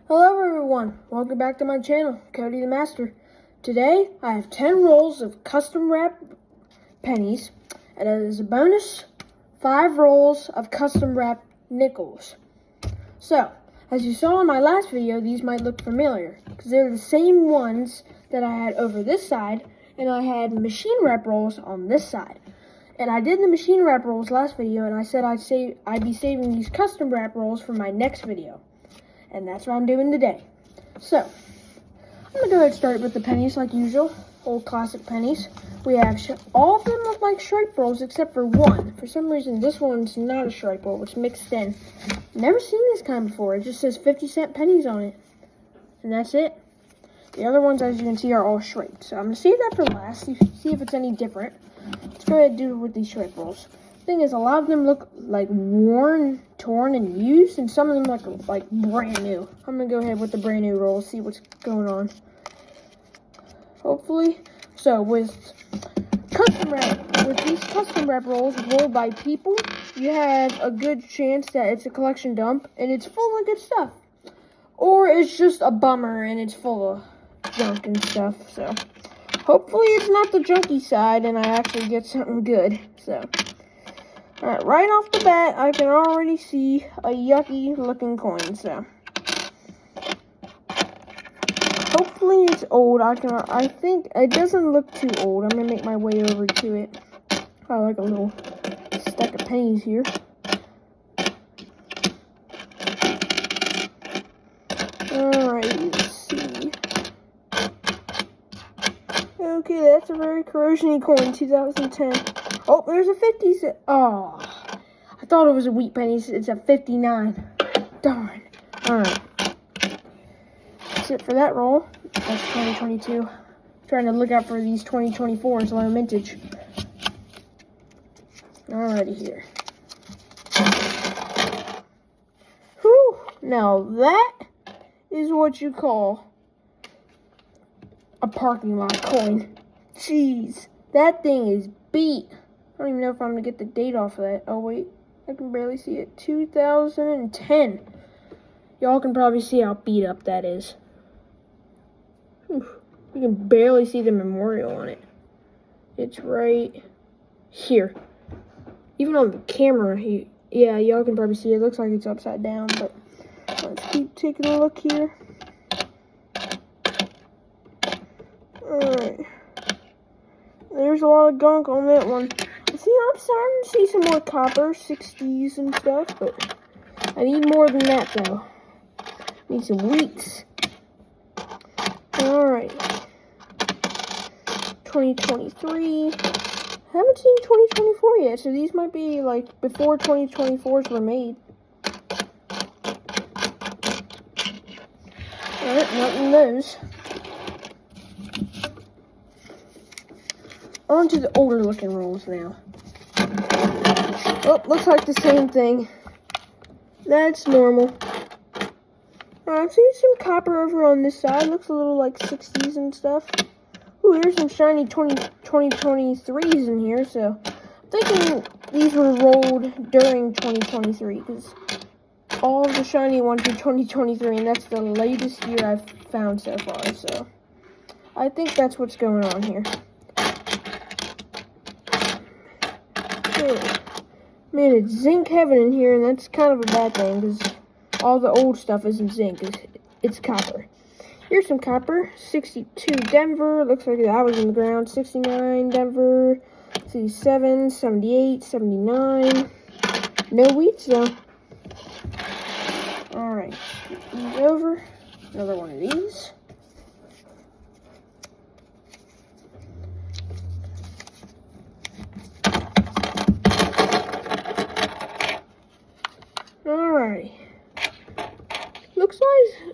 Hello everyone, welcome back to my channel, Cody the Master. Today I have 10 rolls of custom wrap pennies, and as a bonus, 5 rolls of custom wrap nickels. So, as you saw in my last video, these might look familiar, because they're the same ones that I had over this side, and I had machine wrap rolls on this side. And I did the machine wrap rolls last video, and I said I'd be saving these custom wrap rolls for my next video. And that's what I'm doing today. So, I'm going to go ahead and start with the pennies like usual. Old classic pennies. We have all of them look like stripe rolls except for one. For some reason, this one's not a stripe roll. It's mixed in. Never seen this kind before. It just says 50-cent pennies on it. And that's it. The other ones, as you can see, are all striped. So I'm going to save that for last. See if it's any different. Let's go ahead and do it with these stripe rolls. Thing is, a lot of them look like worn, torn, and used, and some of them look like brand new. I'm gonna go ahead with the brand new roll, see what's going on. Hopefully, so with these custom wrap rolls rolled by people, you have a good chance that it's a collection dump and it's full of good stuff, or it's just a bummer and it's full of junk and stuff. So hopefully, it's not the junky side and I actually get something good. So. Alright, right off the bat, I can already see a yucky looking coin, so. Hopefully it's old. I think it doesn't look too old. I'm gonna make my way over to it. I like a little stack of pennies here. Alright, let's see. Okay, that's a very corrosion-y coin, 2010. Oh, there's a 50 cent. Oh, I thought it was a wheat penny. It's a 59. Darn. Alright. That's it for that roll. That's 2022. Trying to look out for these 2024s, low mintage. Alrighty here. Whew. Now that is what you call a parking lot coin. Jeez. That thing is beat. I don't even know if I'm going to get the date off of that. Oh, wait. I can barely see it. 2010. Y'all can probably see how beat up that is. Whew. You can barely see the memorial on it. It's right here. Even on the camera, yeah, y'all can probably see it. It looks like it's upside down, but let's keep taking a look here. Alright. There's a lot of gunk on that one. See, I'm starting to see some more copper, 60s and stuff, but I need more than that, though. Need some wheats. Alright. 2023. Haven't seen 2024 yet, so these might be, like, before 2024s were made. Alright, nothing in those. On to the older looking rolls now. Oh, looks like the same thing. That's normal. I'm seeing some copper over on this side. Looks a little like 60s and stuff. Ooh, here's some shiny 2023s in here. So, I'm thinking these were rolled during 2023. Because all of the shiny ones are 2023. And that's the latest year I've found so far. So, I think that's what's going on here. Man, it's zinc heaven in here, and that's kind of a bad thing, because all the old stuff isn't zinc, it's copper. Here's some copper. 62 Denver, looks like that was in the ground. 69 Denver, 67, 78, 79. No wheats, though. Alright, these over. Another one of these. Alright.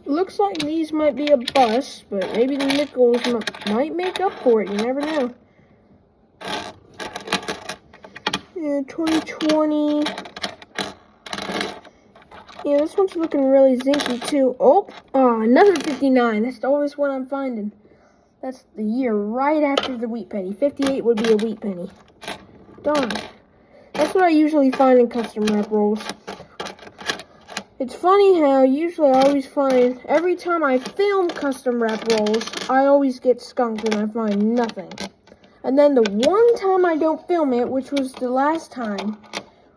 Looks like these might be a bust, but maybe the nickels might make up for it. You never know. Yeah, 2020. Yeah, this one's looking really zinky too. Oh, another 59. That's the oldest one I'm finding. That's the year right after the wheat penny. 58 would be a wheat penny. Darn. That's what I usually find in custom wrap rolls. It's funny how usually I always find, every time I film custom wrap rolls, I always get skunked and I find nothing. And then the one time I don't film it, which was the last time,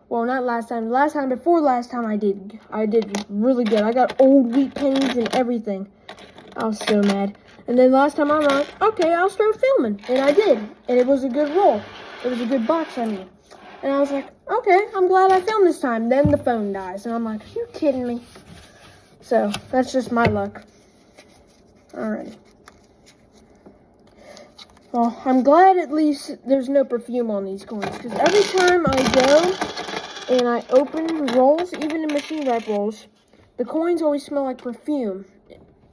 well, not last time, the last time before last time I did really good. I got old wheat pennies and everything. I was so mad. And then last time I'm like, okay, I'll start filming. And I did. And it was a good roll. It was a good box, I mean. And I was like, okay, I'm glad I filmed this time. Then the phone dies. And I'm like, are you kidding me? So, that's just my luck. Alright. Well, I'm glad at least there's no perfume on these coins. Because every time I go and I open rolls, even the machine wrap rolls, the coins always smell like perfume.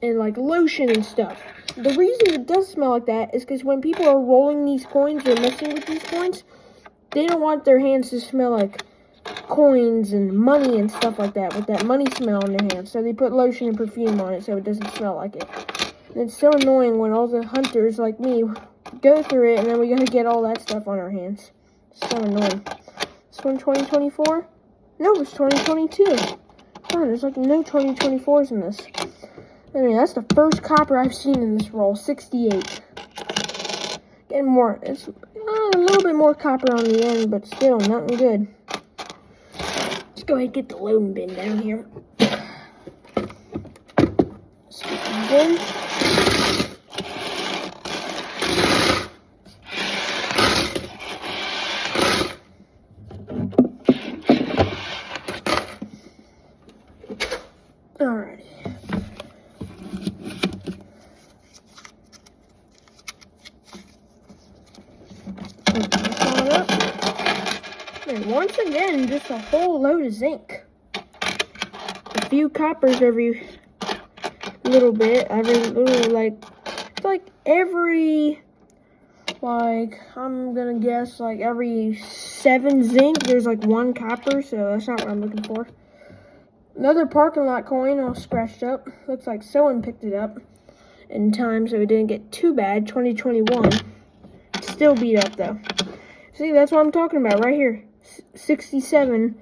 And like lotion and stuff. The reason it does smell like that is because when people are rolling these coins or messing with these coins, they don't want their hands to smell like coins and money and stuff like that, with that money smell on their hands. So they put lotion and perfume on it so it doesn't smell like it. And it's so annoying when all the hunters like me go through it and then we gotta get all that stuff on our hands. So annoying. This one 2024? No, it's 2022. Oh, there's like no 2024s in this. I mean, that's the first copper I've seen in this roll, 68. Getting more, it's a little bit more copper on the end, but still, nothing good. Let's go ahead and get the loading bin down here. Let's get the bin. Alrighty. And once again, just a whole load of zinc. A few coppers every little bit, every little, like I'm gonna guess, like every 7 zinc, there's like 1 copper, so that's not what I'm looking for. Another parking lot coin, all scratched up. Looks like someone picked it up in time, so it didn't get too bad. 2021. Still beat up, though. See, that's what I'm talking about right here. 67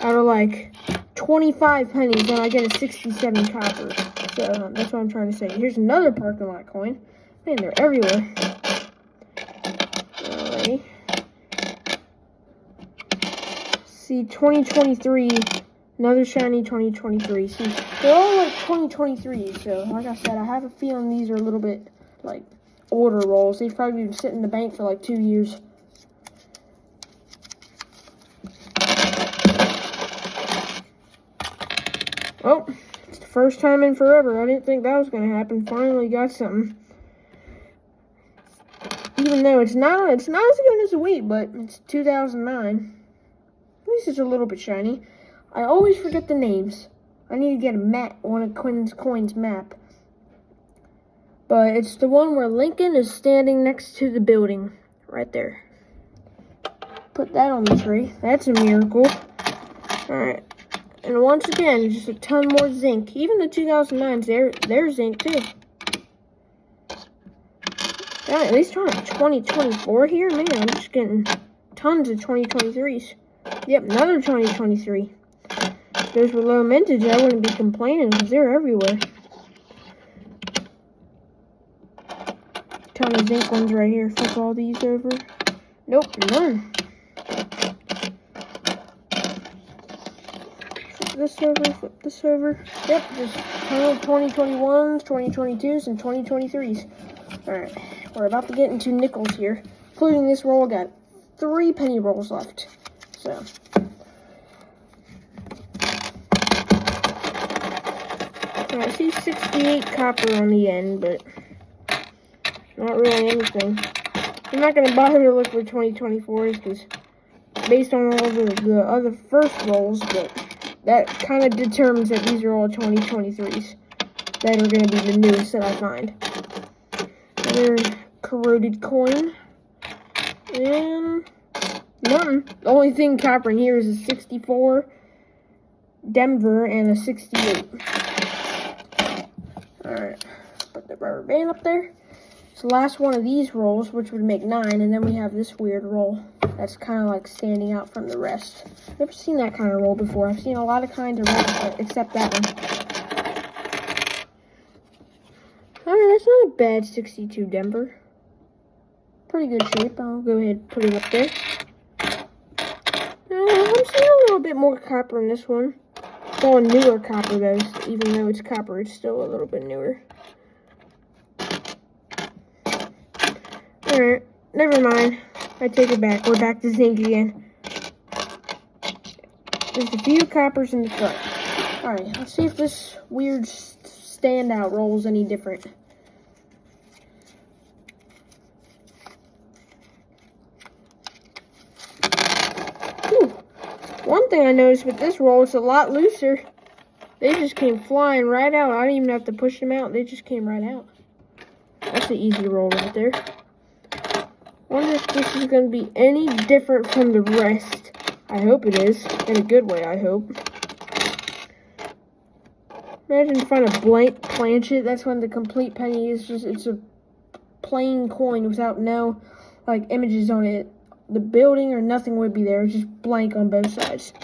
out of like 25 pennies, and I get a 67 copper. So that's what I'm trying to say. Here's another parking lot coin. Man, they're everywhere. Alrighty. See, 2023. Another shiny 2023. See, they're all like 2023. So, like I said, I have a feeling these are a little bit like older rolls. They've probably been sitting in the bank for like 2 years. Oh, it's the first time in forever. I didn't think that was going to happen. Finally got something. Even though it's not as good as a wheat, but it's 2009. At least it's a little bit shiny. I always forget the names. I need to get a map, one of Quinn's coins map. But it's the one where Lincoln is standing next to the building. Right there. Put that on the tree. That's a miracle. Alright. And once again, just a ton more zinc. Even the 2009s, they're zinc too. God, at least we're at 2024 here. Man, I'm just getting tons of 2023s. Yep, another 2023. If those were low mintage, I wouldn't be complaining because they're everywhere. Ton of zinc ones right here. Flip all these over. Nope, none. This over, flip this over. Yep, just 2021s, 2022s, and 2023s. Alright, we're about to get into nickels here. Including this roll, I got 3 penny rolls left. So. I see 68 copper on the end, but not really anything. I'm not going to bother to look for 2024s because based on all the other first rolls, but that kind of determines that these are all 2023s that are going to be the newest that I find. Another corroded coin. And nothing. The only thing copper in here is a 64 Denver and a 68. Alright, put the rubber band up there. It's the last one of these rolls, which would make 9, and then we have this weird roll. that's kind of like standing out from the rest. Never seen that kind of roll before. I've seen a lot of kinds of rolls, but except that one. Alright, that's not a bad 62 Denver. Pretty good shape. I'll go ahead and put it up there. I'm seeing a little bit more copper in this one. It's all newer copper though. Even though it's copper, it's still a little bit newer. Alright, never mind. I take it back. We're back to zinc again. There's a few coppers in the front. Alright, let's see if this weird standout roll is any different. One thing I noticed with this roll, it's a lot looser. They just came flying right out. I didn't even have to push them out. They just came right out. That's an easy roll right there. Wonder if this is going to be any different from the rest. I hope it is. In a good way, I hope. Imagine to find a blank planchet. That's when the complete penny is just, it's a plain coin without no, like, images on it. The building or nothing would be there. It's just blank on both sides.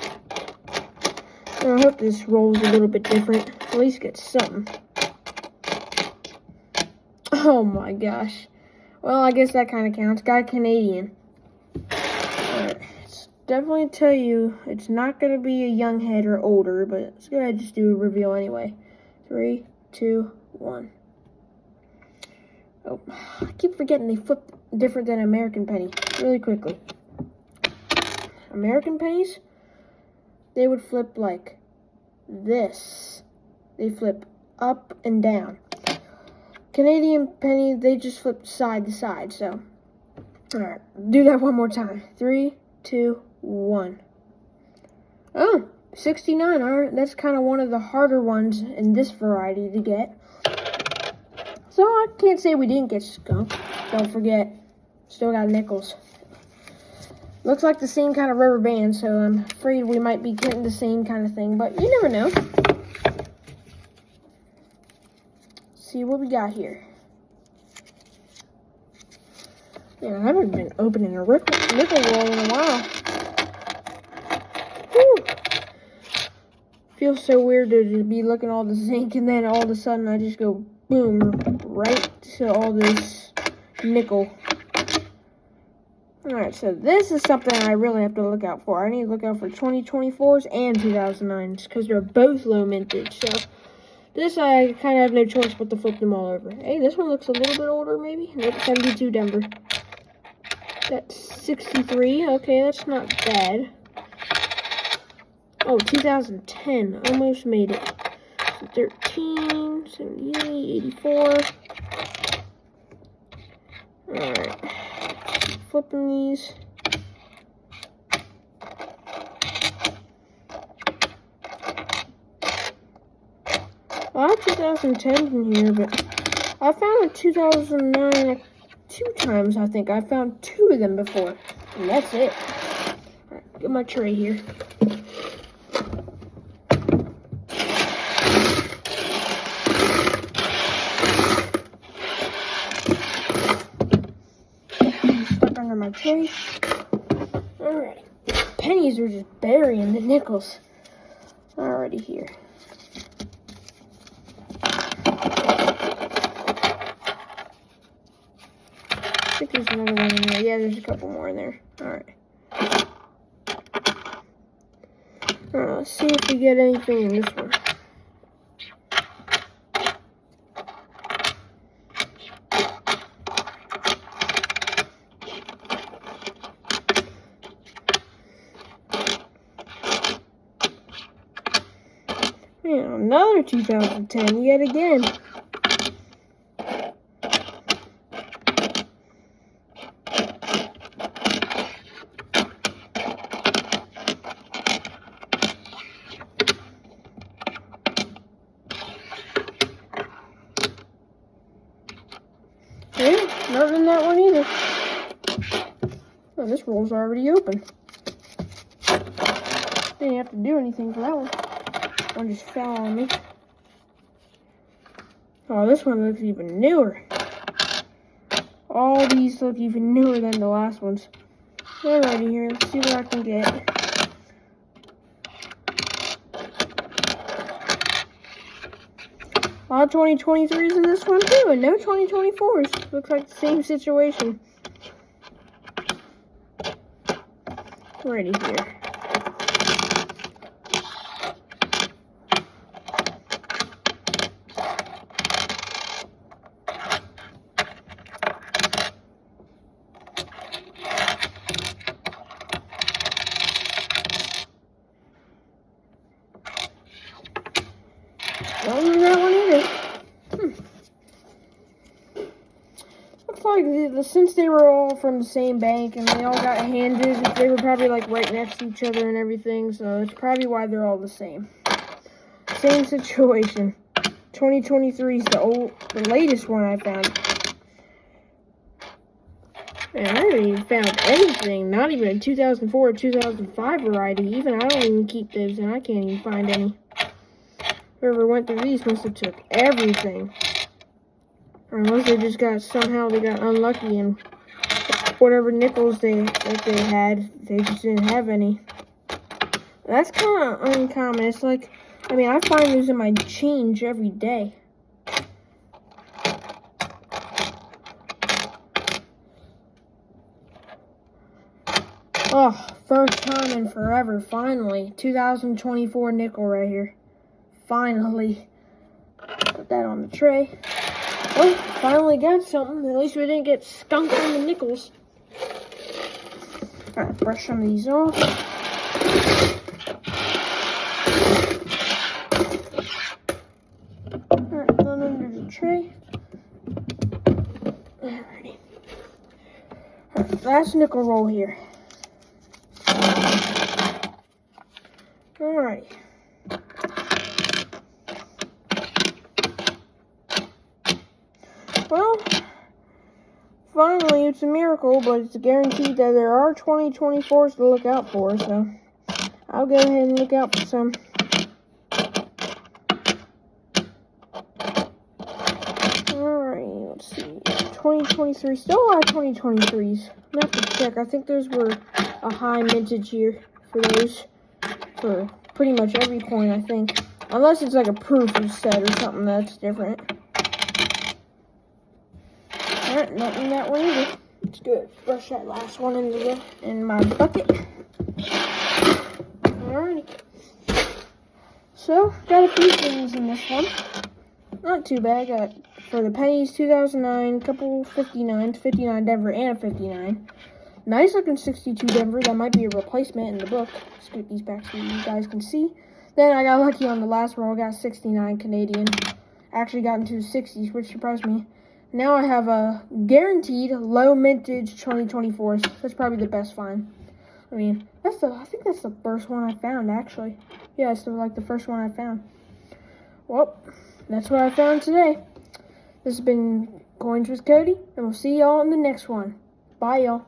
So I hope this rolls a little bit different. At least get something. Oh my gosh. Well, I guess that kind of counts. Got a Canadian. Alright. It's definitely tell you it's not going to be a young head or older, but let's go ahead and just do a reveal anyway. 3, 2, 1. Oh, I keep forgetting they flip different than American penny. Really quickly. American pennies, they would flip like this. They flip up and down. Canadian penny, they just flip side to side. So, alright, do that one more time. 3, 2, 1. Oh, 69. Alright, that's kind of one of the harder ones in this variety to get. So I can't say we didn't get skunk. Don't forget, still got nickels. Looks like the same kind of rubber band, so I'm afraid we might be getting the same kind of thing, but you never know. See what we got here. Yeah, I haven't been opening a nickel roll in a while. Whew. Feels so weird to be looking at all the zinc, and then all of a sudden I just go boom, right to all this nickel. Alright, so this is something I really have to look out for. I need to look out for 2024s and 2009s because they're both low mintage. So this I kind of have no choice but to flip them all over. Hey, this one looks a little bit older maybe. Nope, 72 Denver. That's 63. Okay, that's not bad. Oh, 2010. Almost made it. 13, 78, 84. Alright. Flipping these. Well, I have 2010 in here, but I found a 2009 2 times, I think. I found 2 of them before, and that's it. Alright, get my tray here. Stuck under my tray. Alright. Pennies are just burying the nickels. Alrighty here. I think there's another one in there. Yeah, there's a couple more in there. Alright. Alright, let's see if we get anything in this one. Man, another 2010 yet again. Yeah, not in that one either. Oh, this roll's already open. Didn't have to do anything for that one. One just fell on me. Oh, this one looks even newer. All these look even newer than the last ones. Alrighty here, let's see what I can get. A lot of 2023s in this one too, and no 2024s. Looks like the same situation. Alrighty here. Don't do that one either. Looks like since they were all from the same bank and they all got handed, they were probably like right next to each other and everything, so it's probably why they're all the same. Same situation. 2023 is the latest one I found. Man, I haven't even found anything. Not even a 2004 or 2005 variety. Even I don't even keep those, and I can't even find any. Whoever went through these must have took everything. Or unless they just somehow they got unlucky and whatever nickels they had, they just didn't have any. That's kind of uncommon. It's like, I mean, I find these in my change every day. Oh, first time in forever, finally. 2024 nickel right here. Finally. Put that on the tray. Oh, finally got something. At least we didn't get skunked on the nickels. Alright, brush some of these off. Alright, one under the tray. Alrighty. Alright, last nickel roll here. Alright. Well, finally, it's a miracle, but it's guaranteed that there are 2024s to look out for, so I'll go ahead and look out for some. Alright, let's see. 2023, still a lot of 2023s. I'm gonna have to check. I think those were a high mintage year for those. For pretty much every coin, I think. Unless it's like a proof set or something that's different. Alright, nothing in that one either. Let's do it. Brush that last one in my bucket. Alrighty. So, got a few things in this one. Not too bad. Got for the pennies 2009, couple 59s, 59 Denver and a 59. Nice looking 62 Denver. That might be a replacement in the book. Scoot these back so you guys can see. Then I got lucky on the last roll. Got 69 Canadian. Actually got into the 60s, which surprised me. Now I have a guaranteed low mintage 2024s. That's probably the best find. I mean, I think that's the first one I found, actually. Yeah, it's like the first one I found. Well, that's what I found today. This has been Coins with Cody, and we'll see y'all in the next one. Bye, y'all.